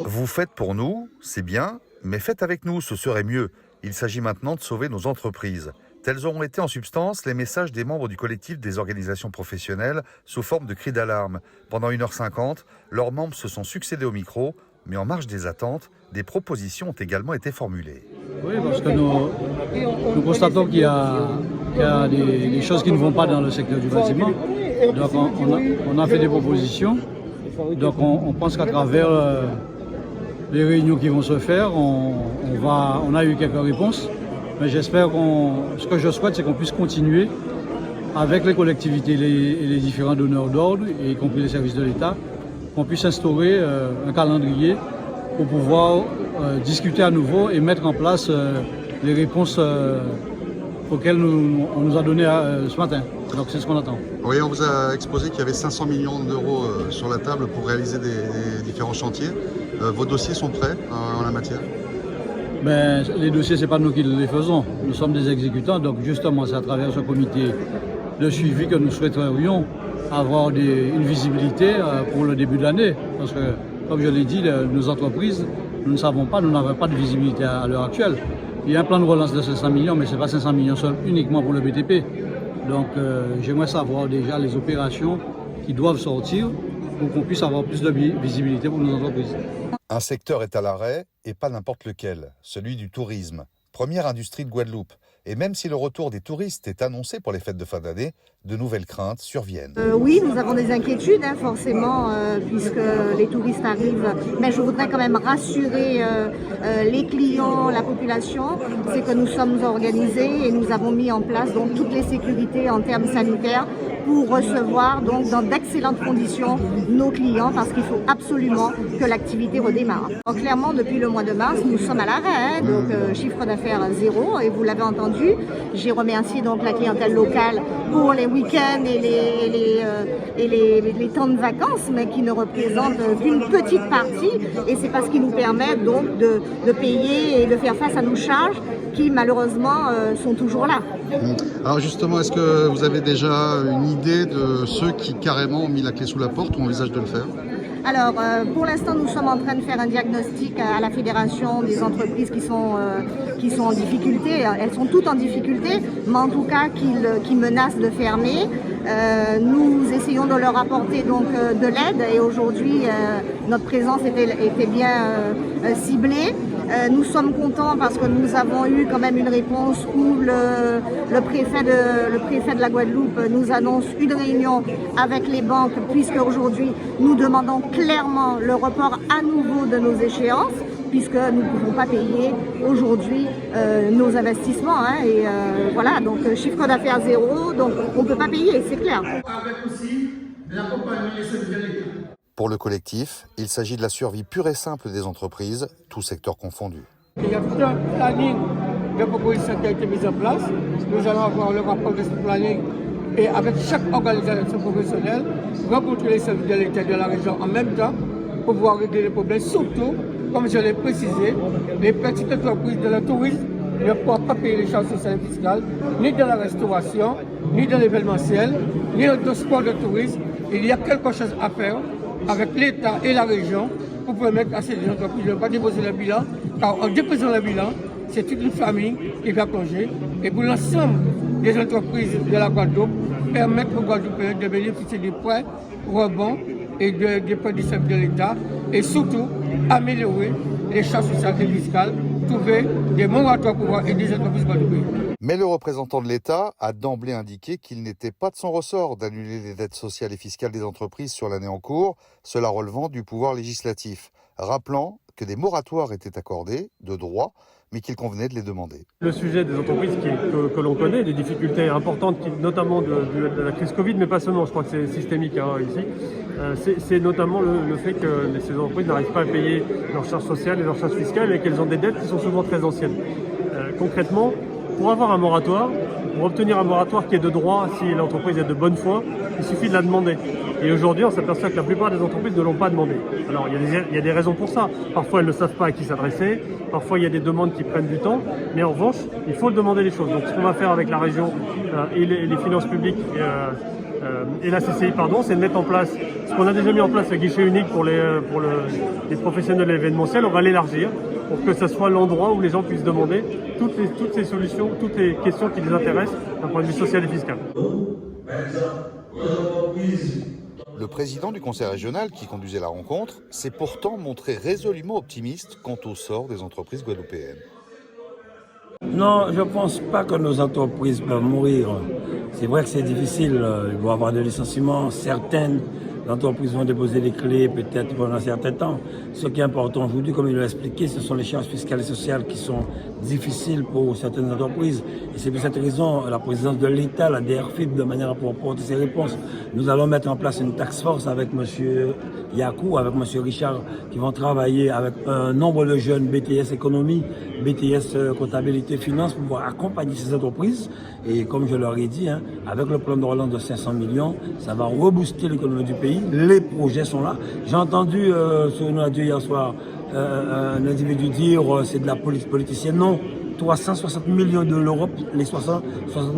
Vous faites pour nous, c'est bien, mais faites avec nous, ce serait mieux. Il s'agit maintenant de sauver nos entreprises. Tels auront été en substance les messages des membres du collectif des organisations professionnelles sous forme de cris d'alarme. Pendant 1h50, leurs membres se sont succédés au micro, mais en marge des attentes, des propositions ont également été formulées. Oui, parce que nous constatons qu'il y a des choses qui ne vont pas dans le secteur du bâtiment. Donc on a fait des propositions. Donc on pense qu'à travers les réunions qui vont se faire, on a eu quelques réponses. Mais j'espère ce que je souhaite, c'est qu'on puisse continuer avec les collectivités et les différents donneurs d'ordre, y compris les services de l'État, qu'on puisse instaurer un calendrier pour pouvoir discuter à nouveau et mettre en place les réponses auxquelles on nous a donné ce matin. Donc c'est ce qu'on attend. Oui, on vous a exposé qu'il y avait 500 millions d'euros sur la table pour réaliser des différents chantiers. Vos dossiers sont prêts en la matière? Ben, les dossiers, ce n'est pas nous qui les faisons. Nous sommes des exécutants, donc justement, c'est à travers ce comité de suivi que nous souhaiterions avoir une visibilité pour le début de l'année. Parce que, comme je l'ai dit, nos entreprises, nous ne savons pas, nous n'avons pas de visibilité à l'heure actuelle. Il y a un plan de relance de 500 millions, mais ce n'est pas 500 millions seuls, uniquement pour le BTP. Donc, j'aimerais savoir déjà les opérations qui doivent sortir pour qu'on puisse avoir plus de visibilité pour nos entreprises. Un secteur est à l'arrêt, et pas n'importe lequel, celui du tourisme, première industrie de Guadeloupe. Et même si le retour des touristes est annoncé pour les fêtes de fin d'année, de nouvelles craintes surviennent. Oui, nous avons des inquiétudes, forcément, puisque les touristes arrivent. Mais je voudrais quand même rassurer les clients, la population, c'est que nous sommes organisés et nous avons mis en place donc toutes les sécurités en termes sanitaires pour recevoir donc dans d'excellentes conditions nos clients, parce qu'il faut absolument que l'activité redémarre. Donc, clairement, depuis le mois de mars, nous sommes à l'arrêt, donc chiffre d'affaires zéro, et vous l'avez entendu. J'ai remercié donc la clientèle locale pour les week-ends et les temps de vacances, mais qui ne représentent qu'une petite partie, et c'est parce qu'ils nous permettent donc de payer et de faire face à nos charges qui malheureusement sont toujours là. Alors justement, est-ce que vous avez déjà une idée de ceux qui carrément ont mis la clé sous la porte ou envisagent de le faire? Alors, pour l'instant, nous sommes en train de faire un diagnostic à la Fédération des entreprises qui sont en difficulté. Elles sont toutes en difficulté, mais en tout cas qui menacent de fermer. Nous essayons de leur apporter donc de l'aide, et aujourd'hui, notre présence était bien ciblée. Nous sommes contents parce que nous avons eu quand même une réponse où le préfet de la Guadeloupe nous annonce une réunion avec les banques, puisque aujourd'hui nous demandons clairement le report à nouveau de nos échéances, puisque nous ne pouvons pas payer aujourd'hui nos investissements. Et voilà, donc chiffre d'affaires zéro, donc on ne peut pas payer, c'est clair. Avec aussi l'accompagnement des services de l'État. Pour le collectif, il s'agit de la survie pure et simple des entreprises, tout secteur confondu. Il y a tout un planning de propositions qui a été mis en place. Nous allons avoir le rapport de ce planning et avec chaque organisation professionnelle, rencontrer les services de l'État de la région en même temps pour pouvoir régler les problèmes. Surtout, comme je l'ai précisé, les petites entreprises de la tourisme ne pourront pas payer les charges sociales et fiscales, ni de la restauration, ni de l'événementiel, ni de sport de tourisme. Il y a quelque chose à faire avec l'État et la région pour permettre à ces entreprises de ne pas déposer le bilan, car en déposant le bilan, c'est toute une famille qui va plonger. Et pour l'ensemble des entreprises de la Guadeloupe, permettre aux Guadeloupéens de bénéficier des prêts, rebonds et des prêts du service de l'État, et surtout améliorer les charges sociales et fiscales, trouver des moratoires pour pouvoir aider les entreprises guadeloupéennes. Mais le représentant de l'État a d'emblée indiqué qu'il n'était pas de son ressort d'annuler les dettes sociales et fiscales des entreprises sur l'année en cours, cela relevant du pouvoir législatif, rappelant que des moratoires étaient accordés, de droit, mais qu'il convenait de les demander. Le sujet des entreprises que l'on connaît, des difficultés importantes, notamment de la crise Covid, mais pas seulement, je crois que c'est systémique ici, c'est notamment le fait que ces entreprises n'arrivent pas à payer leurs charges sociales et leurs charges fiscales et qu'elles ont des dettes qui sont souvent très anciennes. Concrètement, pour avoir un moratoire, pour obtenir un moratoire qui est de droit, si l'entreprise est de bonne foi, il suffit de la demander. Et aujourd'hui, on s'aperçoit que la plupart des entreprises ne l'ont pas demandé. Alors, il y a des raisons pour ça. Parfois, elles ne savent pas à qui s'adresser. Parfois, il y a des demandes qui prennent du temps. Mais en revanche, il faut demander les choses. Donc, ce qu'on va faire avec la région et les finances publiques et la CCI, c'est de mettre en place ce qu'on a déjà mis en place, le guichet unique pour les professionnels de l'événementiel. On va l'élargir pour que ce soit l'endroit où les gens puissent demander toutes ces solutions, toutes les questions qui les intéressent d'un point de vue social et fiscal. Le président du conseil régional qui conduisait la rencontre s'est pourtant montré résolument optimiste quant au sort des entreprises guadeloupéennes. Non, je ne pense pas que nos entreprises peuvent mourir. C'est vrai que c'est difficile, il va y avoir des licenciements. Certaines entreprises vont déposer les clés peut-être pendant un certain temps. Ce qui est important aujourd'hui, comme il l'a expliqué, ce sont les charges fiscales et sociales qui sont difficiles pour certaines entreprises. Et c'est pour cette raison, la présidence de l'État, la DRFIP, de manière à pouvoir porter ces réponses, nous allons mettre en place une task force avec M. Yakou, avec M. Richard, qui vont travailler avec un nombre de jeunes BTS économie, BTS comptabilité finance, pour pouvoir accompagner ces entreprises. Et comme je leur ai dit, avec le plan de relance de 500 millions, ça va rebooster l'économie du pays. Les projets sont là. J'ai entendu sur une radio hier soir un individu dire c'est de la politique politicienne. Non, 360 millions de l'Europe, les 60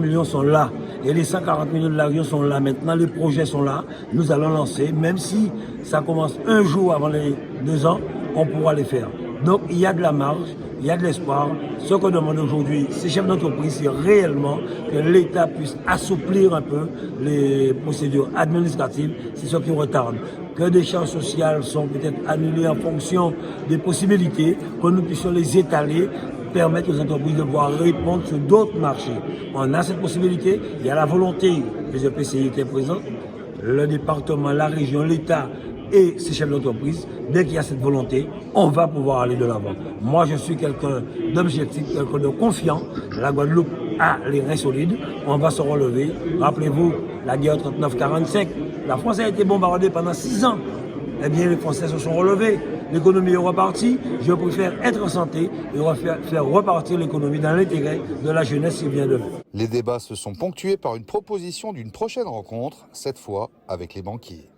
millions sont là. Et les 140 millions de l'avion sont là maintenant. Les projets sont là. Nous allons lancer, même si ça commence un jour avant les 2 ans, on pourra les faire. Donc il y a de la marge. Il y a de l'espoir. Ce qu'on demande aujourd'hui, ces chefs d'entreprise, c'est réellement que l'État puisse assouplir un peu les procédures administratives. C'est ce qui retarde. Que des charges sociales sont peut-être annulées en fonction des possibilités, que nous puissions les étaler, permettre aux entreprises de pouvoir répondre sur d'autres marchés. On a cette possibilité. Il y a la volonté, les EPCI étaient présents, le département, la région, l'État et ces chefs d'entreprise. Dès qu'il y a cette volonté, on va pouvoir aller de l'avant. Moi, je suis quelqu'un d'objectif, quelqu'un de confiant. La Guadeloupe a les reins solides. On va se relever. Rappelez-vous, la guerre 39-45, la France a été bombardée pendant 6 ans. Eh bien, les Français se sont relevés. L'économie est repartie. Je préfère être en santé et faire repartir l'économie dans l'intérêt de la jeunesse qui vient de nous. Les débats se sont ponctués par une proposition d'une prochaine rencontre, cette fois avec les banquiers.